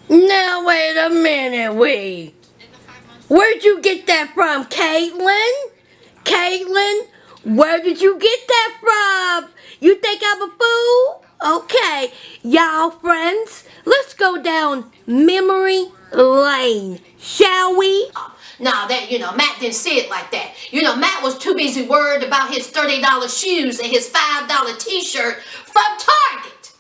Now wait a minute, where'd you get that from, Caitlin? Caitlin, where did you get that from? You think I'm a fool? Okay, y'all friends, let's go down memory lane, shall we? Nah, Matt didn't say it like that. Matt was too busy worried about his $30 shoes and his $5 t-shirt from Target.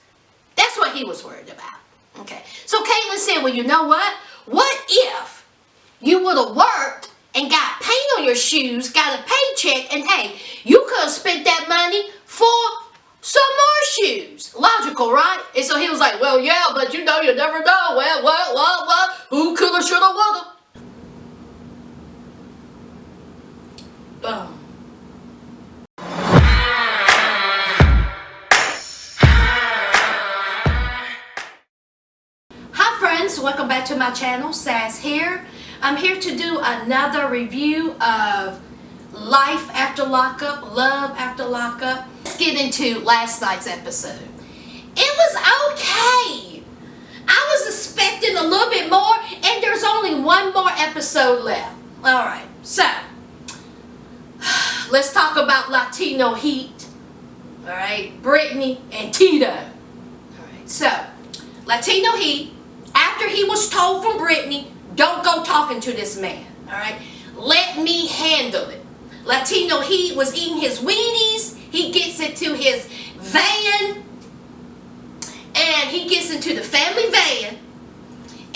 That's what he was worried about. Okay, so Caitlin said, well, you know what? What if you would have worked and got paint on your shoes, got a paycheck, and hey, you could have spent that money for some more shoes. Logical, right? And so he was like, well, yeah, but you never know. Well, what? Who coulda, shoulda, woulda? Boom. Hi friends, welcome back to my channel. Sass here. I'm here to do another review of Life After Lockup, Love After Lockup. Let's get into last night's episode. It was okay. I was expecting a little bit more, and there's only one more episode left. Alright, so let's talk about Latino Heat. Alright, Brittany and Tina. Alright, so Latino Heat, after he was told from Brittany, don't go talking to this man. Alright, let me handle it. Latino Heat was eating his weenies. He gets into his van, and he gets into the family van,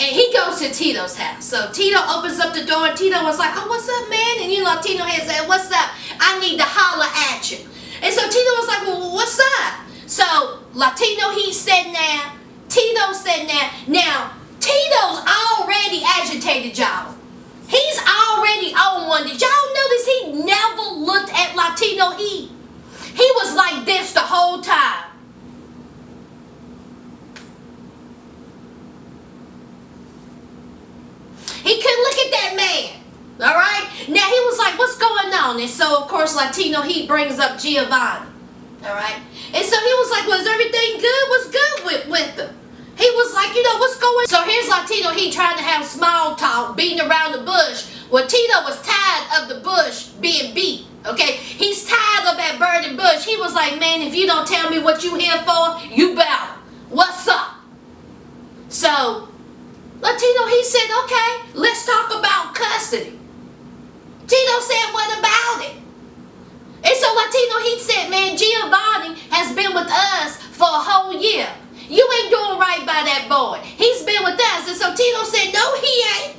and he goes to Tito's house. So Tito opens up the door, and Tito was like, oh, what's up, man? And Latino had said, what's up? I need to holler at you. And so Tito was like, well, what's up? So Latino Heat said now, Tito said now Tito's already agitated, y'all. He's already on one. Did y'all notice he never looked at Latino Heat? He was like this the whole time. He couldn't look at that man. Alright? Now he was like, what's going on? And so of course Latino Heat brings up Giovanni. Alright? And so he was like, was everything good? What's good with them? He was like, what's going on? So here's Latino Heat trying to have small talk, beating around the bush. Well, Tito was tired of the bush being beat. Okay? He's tired of that burning bush. He was like, man, if you don't tell me what you here for, you better. What's up? So Latino Heat said, okay, let's talk about custody. Tito said, what about it? And so Latino Heat said, man, Giovanni has been with us for a whole year. You ain't doing right by that boy. He's been with us. And so Tito said, no, he ain't.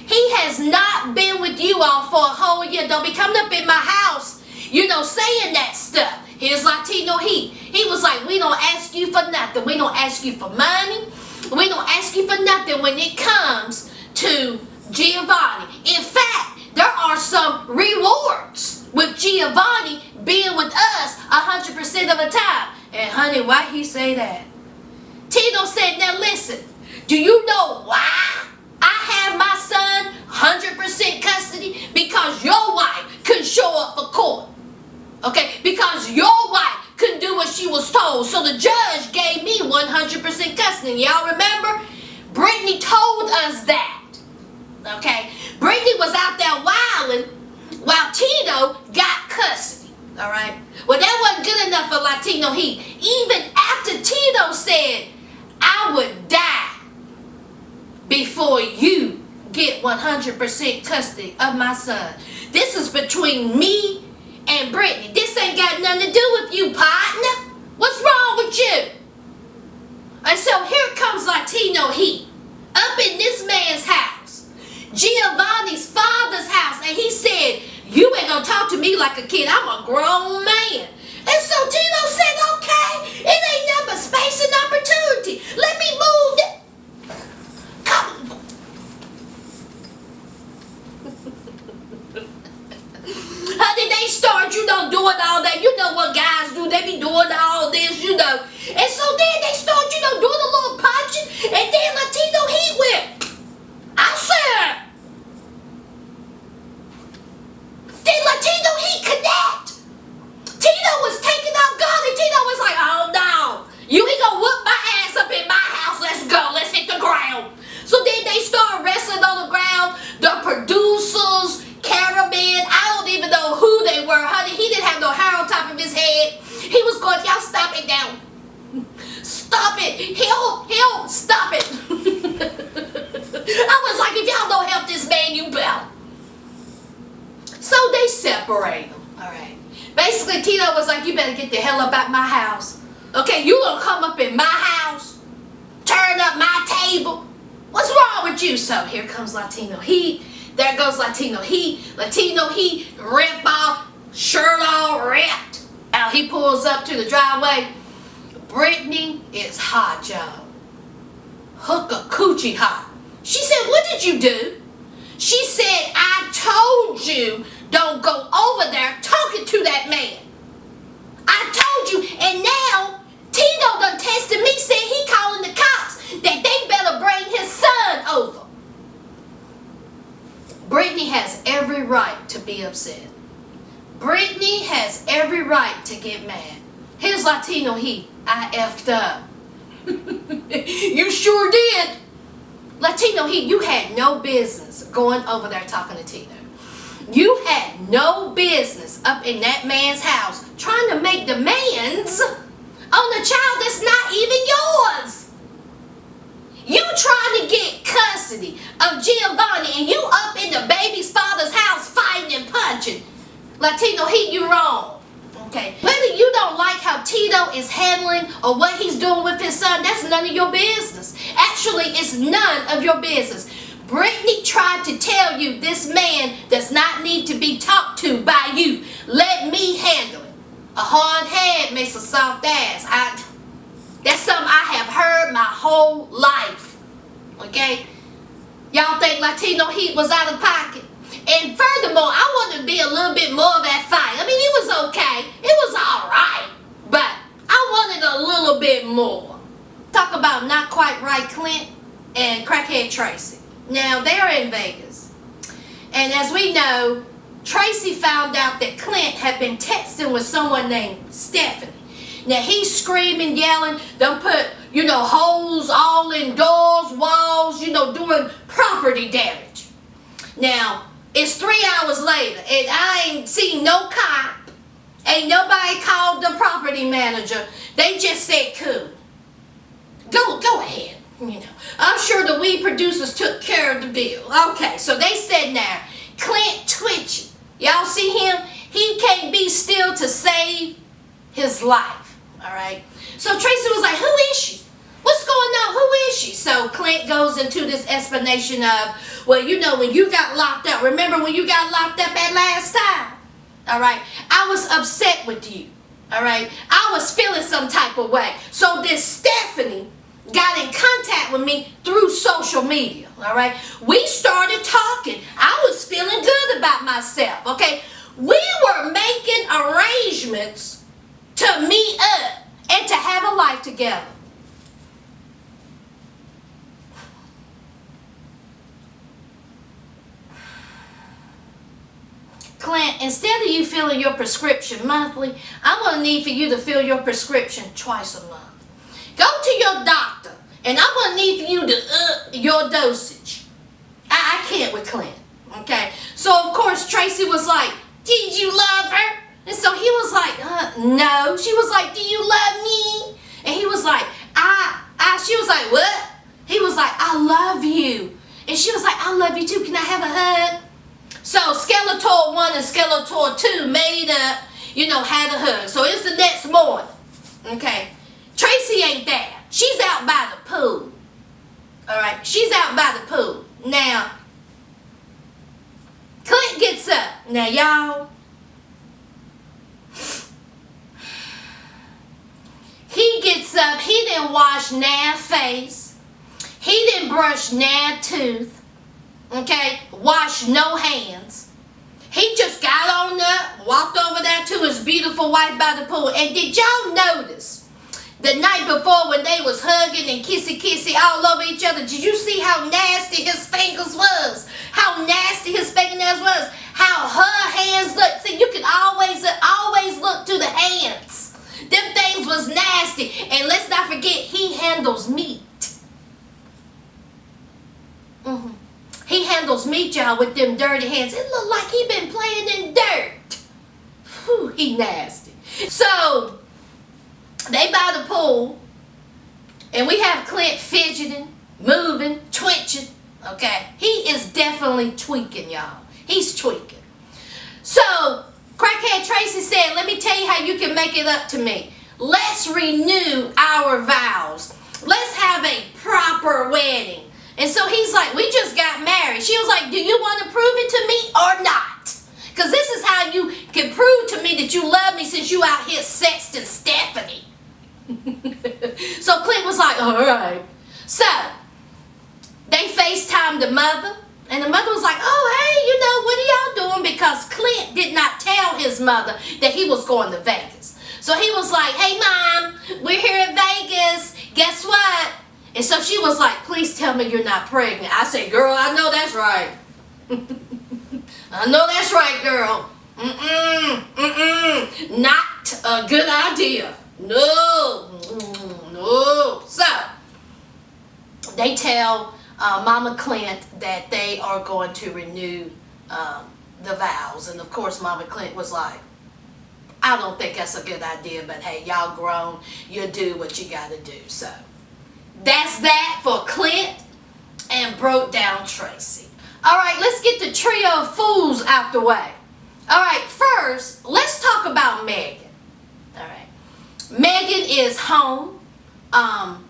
He has not been with you all for a whole year. Don't be coming up in my house, saying that stuff. Here's Latino Heat. He was like, we don't ask you for nothing. We don't ask you for money. We don't ask you for nothing when it comes to Giovanni. In fact, there are some rewards with Giovanni being with us 100% of the time. And honey, why he say that? Tito said, now listen, do you know why I have my son 100% custody? Because your wife couldn't show up for court. Okay? Because your wife couldn't do what she was told. So the judge gave me 100% custody. Y'all remember? Brittany told us that. Okay? Brittany was out there wilding while Tito got custody. Alright? Well, that wasn't good enough for Latino Heat. Even after Tito said, I would die before you get 100% custody of my son. This is between me and Brittany. This ain't got nothing to do with you, partner. What's wrong with you? And so here comes Latino Heat up in this man's house, Giovanni's father's house, and he said, you ain't gonna talk to me like a kid. I'm a grown man. And so Tito said, okay, it ain't nothing but space and opportunity. Let me move it. Come. Honey, they start, doing all that. You know what guys do. They be doing all this, And so then they start, doing a little punching. And then Latino Heat went, I said, then Latino Heat connect. Tito Help, stop it. I was like, if y'all don't help this man, you better. So they separate them, all right. Basically, Tito was like, you better get the hell up out my house. Okay, you gonna come up in my house, turn up my table. What's wrong with you? So here comes Latino Heat. There goes Latino Heat. Latino Heat, rip off, shirt all ripped. Now he pulls up to the driveway. Brittany is hot, y'all. Hook a coochie hot. She said, what did you do? She said, I told you don't go over there talking to that man. I told you, and now Tito done tested me, said he calling the cops that they better bring his son over. Brittany has every right to be upset. Brittany has every right to get mad. Here's Latino Heat. I effed up. You sure did. Latino Heat, you had no business going over there talking to Tito. You had no business up in that man's house trying to make demands on a child that's not even yours. You trying to get custody of Giovanni and you up in the baby's father's house fighting and punching. Latino Heat, you wrong. Okay. Whether you don't like how Tito is handling or what he's doing with his son, that's none of your business. Actually, it's none of your business. Brittany tried to tell you this man does not need to be talked to by you. Let me handle it. A hard head makes a soft ass. That's something I have heard my whole life. Okay? Y'all think Latino Heat was out of pocket? And furthermore, I wanted to be a little bit more of that fight. I mean, it was okay. It was alright. But I wanted a little bit more. Talk about not quite right Clint and crackhead Tracy. Now, they're in Vegas. And as we know, Tracy found out that Clint had been texting with someone named Stephanie. Now, he's screaming, yelling, done put, holes all in doors, walls, doing property damage. Now, it's 3 hours later, and I ain't seen no cop. Ain't nobody called the property manager. They just said, cool. Go ahead. I'm sure the weed producers took care of the bill. Okay, so they said now, Clint twitching. Y'all see him? He can't be still to save his life. All right. So Tracy was like, who is she? What's going on? Who is she? So Clint goes into this explanation of, well, when you got locked up. Remember when you got locked up that last time? All right. I was upset with you. All right. I was feeling some type of way. So this Stephanie got in contact with me through social media. All right. We started talking. I was feeling good about myself. Okay. We were making arrangements to meet up and to have a life together. Clint, instead of you filling your prescription monthly, I'm going to need for you to fill your prescription twice a month. Go to your doctor, and I'm going to need for you to up your dosage. I can't with Clint, okay? So, of course, Tracy was like, did you love her? And so he was like, no. She was like, do you love me? And he was like, she was like, what? He was like, I love you. And she was like, I love you too. Can I have a hug? So Skeletor 1 and Skeletor 2 made up, had a hug. So it's the next morning. Okay. Tracy ain't there. She's out by the pool. Alright. She's out by the pool. Now, Clint gets up. Now, y'all. He gets up. He didn't wash Nad's face. He didn't brush Nad's tooth. Okay, wash no hands. He just got on up, walked over there to his beautiful wife by the pool. And did y'all notice the night before when they was hugging and kissy all over each other? Did you see how nasty his fingers was? How nasty his fingernails was? How her hands looked? See, you can always look to the hands. Them things was nasty. And let's not forget, he handles meat. He handles meat, y'all, with them dirty hands. It looked like he been playing in dirt. Whew, he nasty. So, they by the pool. And we have Clint fidgeting, moving, twitching. Okay, he is definitely tweaking, y'all. He's tweaking. So, Crackhead Tracy said, let me tell you how you can make it up to me. Let's renew our vows. Let's have a proper wedding. And so he's like, we just got married. She was like, do you want to prove it to me or not? Because this is how you can prove to me that you love me since you out here sexting Stephanie. So Clint was like, all right. So, they FaceTimed the mother. And the mother was like, oh, hey, what are y'all doing? Because Clint did not tell his mother that he was going to Vegas. So he was like, hey, Mom, we're here in Vegas. Guess what? And so she was like, please tell me you're not pregnant. I said, girl, I know that's right. I know that's right, girl. Not a good idea. No. So, they tell Mama Clint that they are going to renew the vows. And of course, Mama Clint was like, I don't think that's a good idea, but hey, y'all grown. You do what you got to do. So, that's that for Clint and Broke Down Tracy. All right, let's get the trio of fools out the way. All right, first, let's talk about Megan. All right. Megan is home.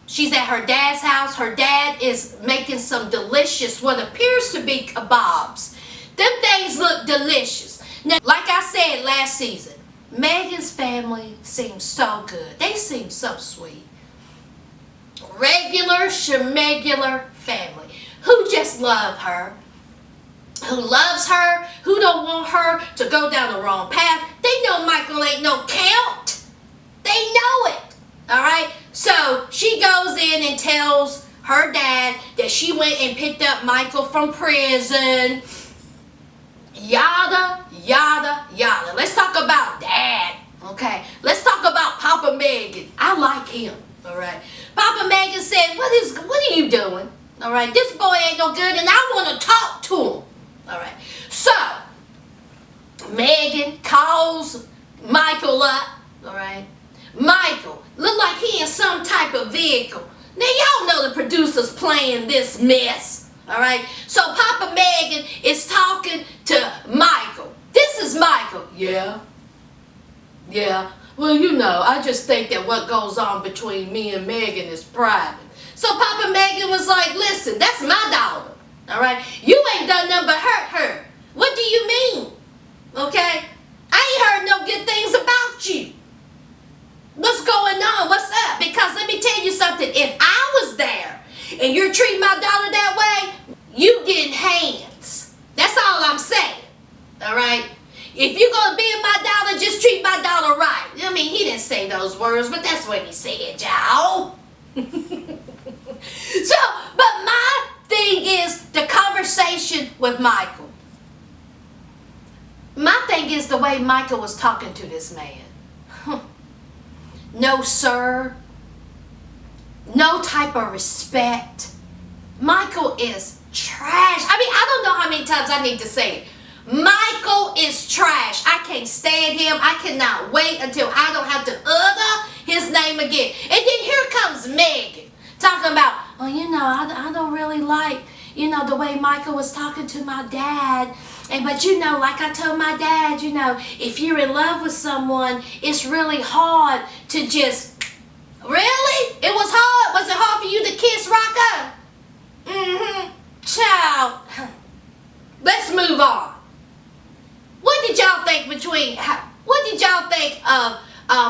She's at her dad's house. Her dad is making some delicious, what appears to be kebabs. Them things look delicious. Now, like I said last season, Megan's family seems so good. They seem so sweet. Regular, schmegular family who just love her, who loves her, who don't want her to go down the wrong path. They know Michael ain't no count. They know it. All right? So she goes in and tells her dad that she went and picked up Michael from prison. Yada, yada, yada. Let's talk about Dad. Okay? Let's talk about Papa Megan. I like him. All right? Papa Megan said, what are you doing? All right? This boy ain't no good and I want to talk to him. All right? So, Megan calls Michael up. All right? Michael look like he in some type of vehicle. Now y'all know the producer's playing this mess. All right. So Papa Megan is talking to Michael. This is Michael. Yeah. Well, you know, I just think that what goes on between me and Megan is private. So Papa Megan was like, listen, that's my daughter. All right. You ain't done nothing but hurt her. What do you mean? Okay. I ain't heard no good things about you. What's going on? What's up? Because let me tell you something. If I was there and you're treating my daughter that way, you getting hands. That's all I'm saying. All right? If you're going to be in my daughter, just treat my daughter right. I mean, he didn't say those words, but that's what he said, y'all. So, but my thing is the conversation with Michael. My thing is the way Michael was talking to this man. No, sir. No type of respect. Michael is trash. I mean, I don't know how many times I need to say it. Michael is trash. I can't stand him. I cannot wait until I don't have to utter his name again. And then here comes Megan talking about, well, you know, I don't really like, you know, the way Michael was talking to my dad. But you know, like I told my dad, you know, if you're in love with someone, it's really hard to just... Really? It was hard? Was it hard for you to kiss Rocco? Child. Let's move on. What did y'all think of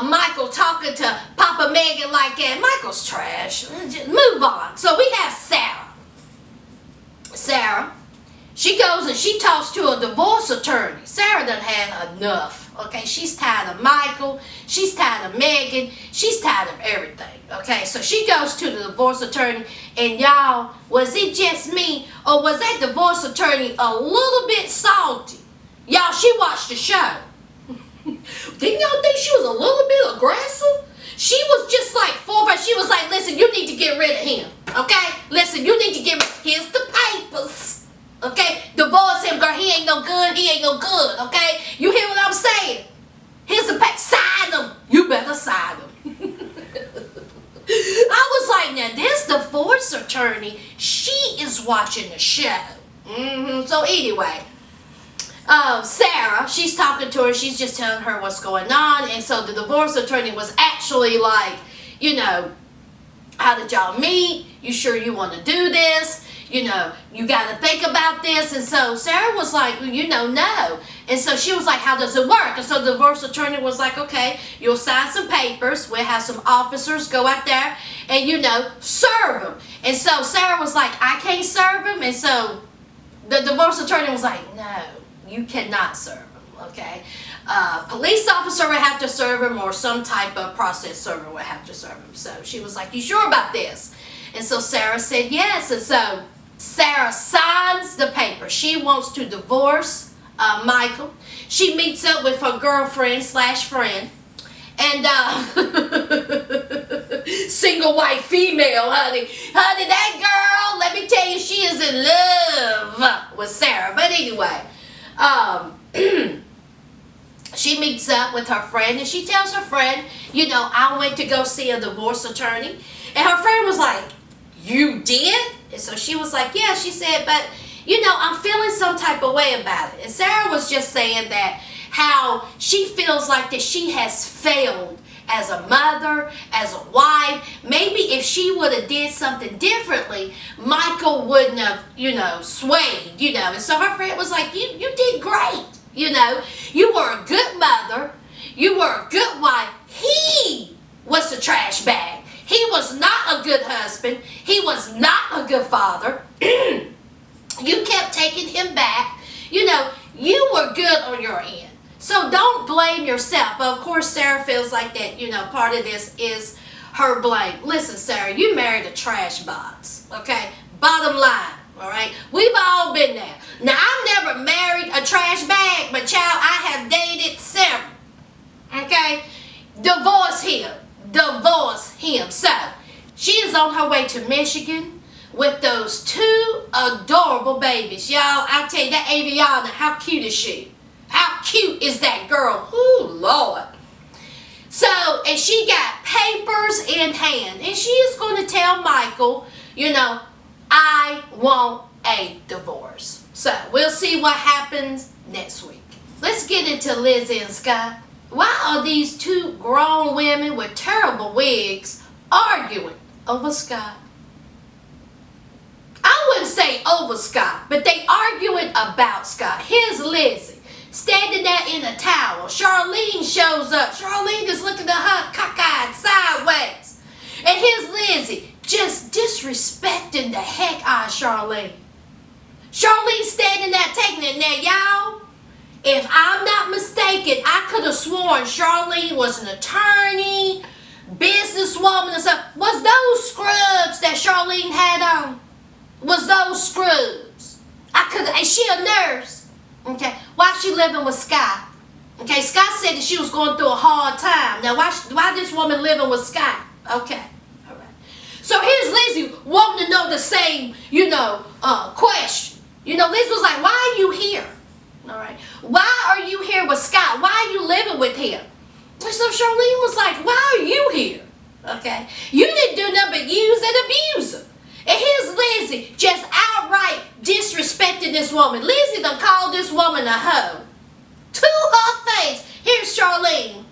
Michael talking to Papa Megan like that? Michael's trash. Just move on. So we have Sarah. Sarah. She goes and she talks to a divorce attorney. Sarah done had enough. Okay, she's tired of Michael. She's tired of Megan. She's tired of everything. Okay, so she goes to the divorce attorney. And y'all, was it just me? Or was that divorce attorney a little bit salty? Y'all, she watched the show. Didn't y'all think she was a little bit aggressive? She was just like she was like, listen, you need to get rid of him. Okay? Listen, you need to get rid. Here's the papers. Okay? Divorce him, girl. He ain't no good. He ain't no good. Okay? You hear what I'm saying? Here's the paper. Sign him. You better sign him. I was was like, now this divorce attorney, she is watching the show. So anyway, Sarah, she's talking to her. She's just telling her what's going on. And so the divorce attorney was actually like, you know, how did y'all meet? You sure you want to do this? You know, you got to think about this. And so Sarah was like, well, you know, no. And so she was like, how does it work? And so the divorce attorney was like, okay, you'll sign some papers. We'll have some officers go out there and, you know, serve them. And so Sarah was like, I can't serve him. And so the divorce attorney was like, no, you cannot serve him, okay? Police officer would have to serve him, or some type of process server would have to serve him. So she was like, you sure about this? And so Sarah said yes. And so Sarah signs the paper. She wants to divorce Michael. She meets up with her girlfriend / friend. And single white female, honey. Honey, that girl, let me tell you, she is in love with Sarah. But anyway, she meets up with her friend, and she tells her friend, you know, I went to go see a divorce attorney. And her friend was like, you did? And so she was like, yeah. She said, but, you know, I'm feeling some type of way about it. And Sarah was just saying that how she feels like that she has failed as a mother, as a wife. Maybe if she would have did something differently, Michael wouldn't have, you know, swayed, you know. And so her friend was like, you did great, you know. You were a good mother. You were a good wife. He was the trash bag. He was not a good husband. He was not a good father. You kept taking him back. You know, you were good on your end. So don't blame yourself. But of course, Sarah feels like that, you know, part of this is her blame. Listen, Sarah, you married a trash box, okay? Bottom line, all right? We've all been there. Now, I've never married a trash bag, but child, I have dated several, okay? Divorce him. Divorce him. So, she is on her way to Michigan with those 2 adorable babies. Y'all, I tell you, that Aviana, how cute is she? How cute is that girl? Ooh, Lord. So, and she got papers in hand. And she is going to tell Michael, you know, I want a divorce. So, we'll see what happens next week. Let's get into Lizzie and Scott. Why are these 2 grown women with terrible wigs arguing over Scott? I wouldn't say over Scott, but they arguing about Scott. Here's Lizzie standing there in a towel. Charlene shows up. Charlene is looking at her cockeyed sideways. And here's Lizzie just disrespecting the heck out of Charlene. Charlene standing there taking it. Now, y'all, if I'm not mistaken, I could have sworn Charlene was an attorney, businesswoman or something. Was those scrubs that Charlene had on? Was those scrubs? Is she a nurse? Okay. Why she living with Scott? Okay, Scott said that she was going through a hard time. Now, why this woman living with Scott? Okay. All right. So here's Lizzie wanting to know the same, you know, question. You know, Liz was like, why are you here? All right. Why are you here with Scott? Why are you living with him? And so Charlene was like, why are you here? Okay. You didn't do nothing but use and abuse him. And here's Lizzie just outright disrespecting this woman. Lizzie done called this woman a hoe. To her face. Here's Charlene.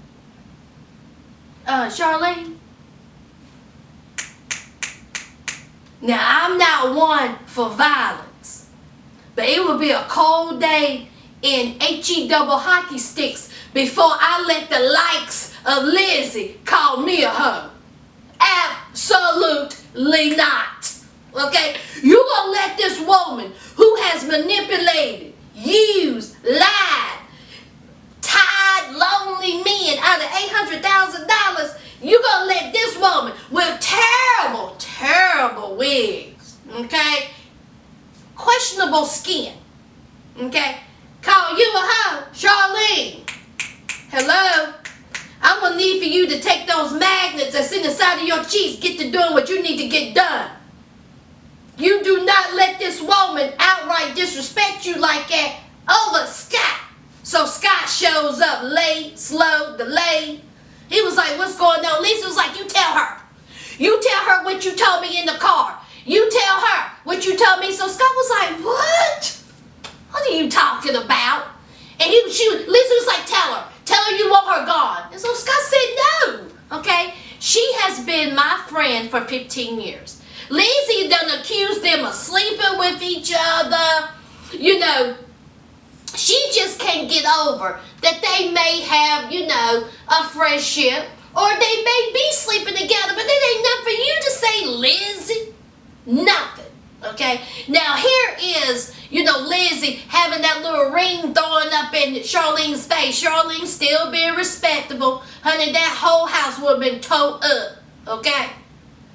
Charlene. Now, I'm not one for violence. But it would be a cold day in HE double hockey sticks before I let the likes of Lizzie call me a hoe. Absolutely not. Okay? You gonna let this woman who has manipulated, used, lied, tied lonely men out of $800,000, you gonna let this woman with terrible, terrible wigs, okay? Questionable skin, okay? Call you a hoe, Charlene. Hello? I'm gonna need for you to take those magnets that's in the side of your cheeks, get to doing what you need to get done. You do not let this woman outright disrespect you like that over Scott. So Scott shows up late, slow, delayed. He was like, what's going on? Lisa was like, you tell her. You tell her what you told me in the car. You tell her what you told me. So Scott was like, what? What are you talking about? And Lizzie was like, tell her you want her gone. And so Scott said no, okay? She has been my friend for 15 years. Lizzie done accused them of sleeping with each other. You know, she just can't get over that they may have, you know, a friendship, or they may be sleeping together, but it ain't nothing for you to say, Lizzie. Nothing. Okay? Now here is, you know, Lizzie having that little ring thrown up in Charlene's face. Charlene still being respectable. Honey, that whole house would have been towed up. Okay?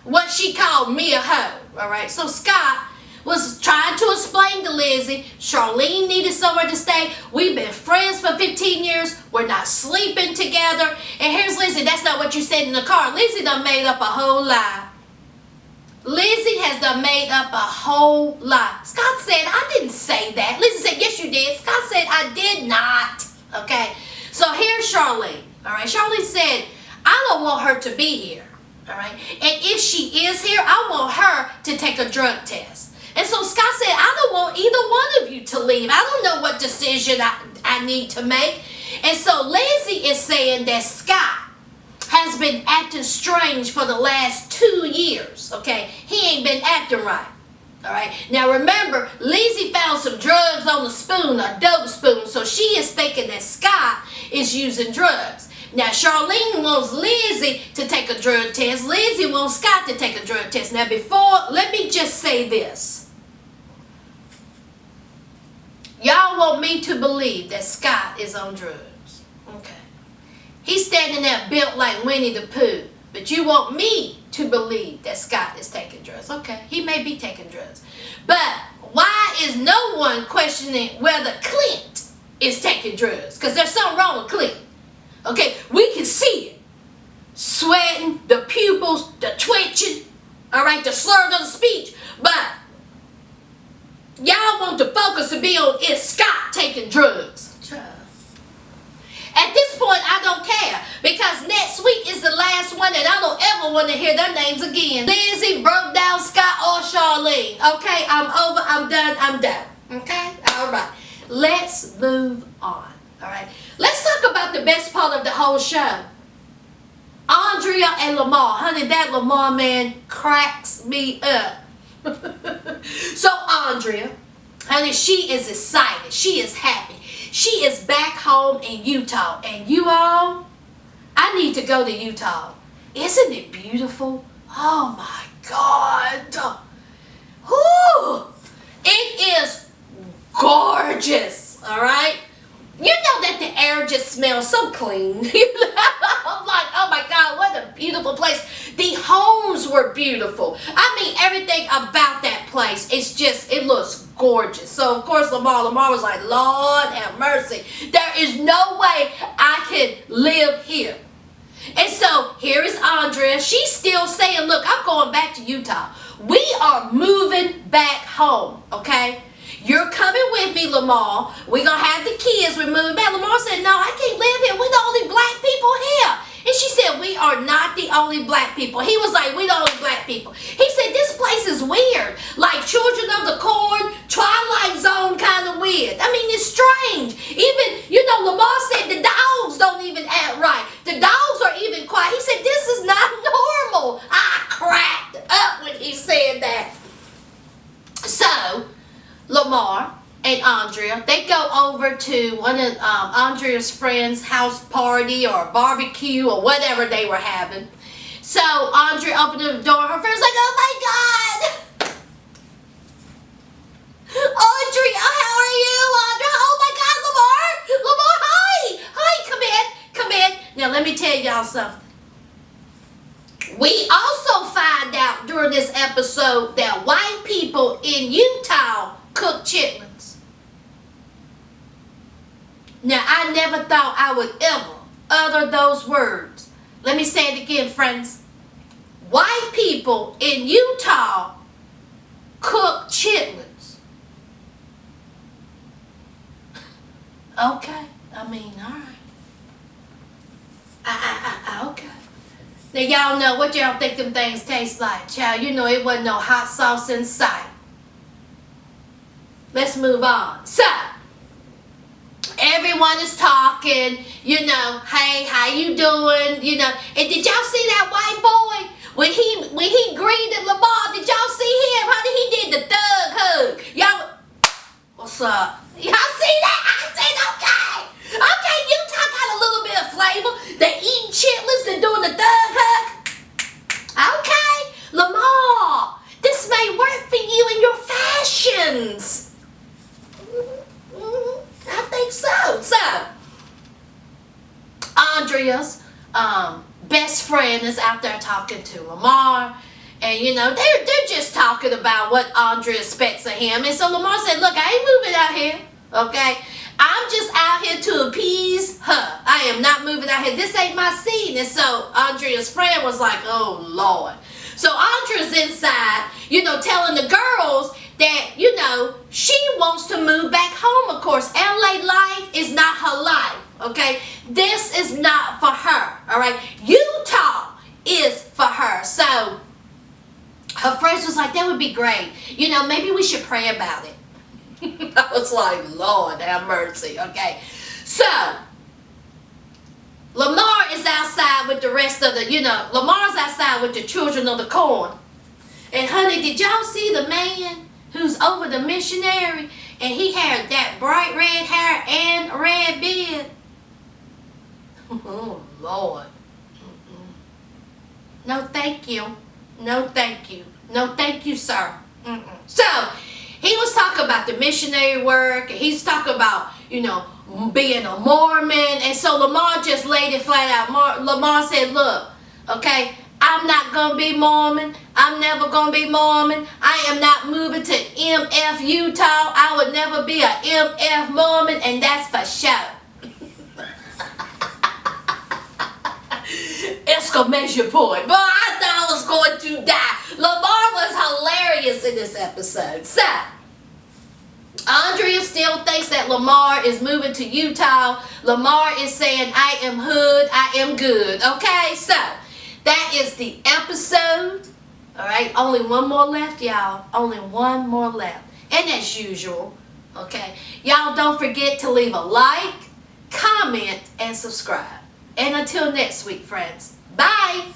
What she called me a hoe. Alright? So Scott was trying to explain to Lizzie, Charlene needed somewhere to stay. We've been friends for 15 years. We're not sleeping together. And here's Lizzie. That's not what you said in the car. Lizzie done made up a whole lie. Lizzie has done made up a whole lie. Scott said, I didn't say that. Lizzie said, yes, you did. Scott said, I did not. Okay? So here's Charlene. All right? Charlene said, I don't want her to be here. All right? And if she is here, I want her to take a drug test. And so Scott said, I don't want either one of you to leave. I don't know what decision I need to make. And so Lizzie is saying that Scott has been acting strange for the last 2 years, okay? He ain't been acting right, all right? Now remember, Lizzie found some drugs on the spoon, a dope spoon, so she is thinking that Scott is using drugs. Now Charlene wants Lizzie to take a drug test. Lizzie wants Scott to take a drug test. Now let me just say this. Y'all want me to believe that Scott is on drugs, okay? He's standing there built like Winnie the Pooh. But you want me to believe that Scott is taking drugs. Okay, he may be taking drugs. But why is no one questioning whether Clint is taking drugs? Because there's something wrong with Clint. Okay, we can see it. Sweating, the pupils, the twitching, all right, the slur of the speech. But y'all want the focus to be on is Scott taking drugs. At this point, I don't care, because next week is the last one, and I don't ever want to hear their names again. Lizzie broke down Scott or Charlene. Okay, I'm over, I'm done. Okay, all right. Let's move on. All right, let's talk about the best part of the whole show. Andreea and Lamar. Honey, that Lamar man cracks me up. So Andreea, honey, she is excited. She is happy. She is back home in Utah. And you all, I need to go to Utah. Isn't it beautiful? Oh my God. Whew. It is gorgeous. All right? You know that the air just smells so clean. I'm like, oh my God, what a beautiful place. The homes were beautiful. I mean, everything about that place, it's just, it looks gorgeous. So, of course, Lamar was like, Lord have mercy. There is no way I can live here. And so, here is Andreea. She's still saying, look, I'm going back to Utah. We are moving back home, okay? You're coming with me, Lamar. We're going to have the kids. We're moving back. Lamar said, no, I can't live here. We're the only black people here. And she said, we are not the only black people. He was like, we the only black people. He said, this place is weird. Like Children of the Corn, Twilight Zone kind of weird. I mean, it's strange. Even, you know, Lamar said the dogs don't even act right. The dogs are even quiet. He said, this is not normal. I cracked up when he said that. So, Lamar and Andreea, they go over to one of Andrea's friends' house party or barbecue or whatever they were having. So Andreea opened the door. Her friend's like, oh my God! Andreea, how are you? Andreea, oh my God, Lamar! Lamar, hi! Hi, come in. Now let me tell y'all something. We also find out during this episode that white people in Utah cook chitlins. Now, I never thought I would ever utter those words. Let me say it again, friends. White people in Utah cook chitlins. Okay. I mean, all right. Okay. Now y'all know what y'all think them things taste like. Child, you know it wasn't no hot sauce in sight. Let's move on. So, everyone is talking, you know, hey, how you doing? You know, and did y'all see that white boy? When he greeted Lamar, did y'all see him? How did he did the thug hug? Y'all, what's up? Y'all see that? I said, okay. Okay, Utah got a little bit of flavor. They eating chitlins, they're doing the thug hug. Okay, Lamar, this may work for you in your fashions. I think so. So, Andrea's best friend is out there talking to Lamar. And, you know, they're just talking about what Andrea expects of him. And so Lamar said, look, I ain't moving out here, okay? I'm just out here to appease her. I am not moving out here. This ain't my scene. And so Andrea's friend was like, oh, Lord. So Andrea's inside, you know, telling the girls that, you know, she wants to move back home, of course. LA life is not her life, okay? This is not for her, all right? Utah is for her. So her friends was like, that would be great. You know, maybe we should pray about it. I was like, Lord have mercy, okay? So, Lamar is outside with the rest of the, you know, Lamar's outside with the children of the corn. And honey, did y'all see the man who's over the missionary? And he had that bright red hair and a red beard. Oh, Lord. No, thank you. No, thank you. No, thank you, sir. So, he was talking about the missionary work. And he's talking about, you know, being a Mormon. And so Lamar just laid it flat out. Lamar said, look, okay, I'm not going to be Mormon. I'm never going to be Mormon. I am not moving to MF Utah. I would never be a MF Mormon, and that's for sure. Exclamation point. Boy, I thought I was going to die. Lamar was hilarious in this episode. So, Andrea still thinks that Lamar is moving to Utah. Lamar is saying, I am hood, I am good. Okay, so that is the episode. All right, only one more left, y'all. Only one more left. And as usual, okay, y'all don't forget to leave a like, comment, and subscribe. And until next week, friends, bye.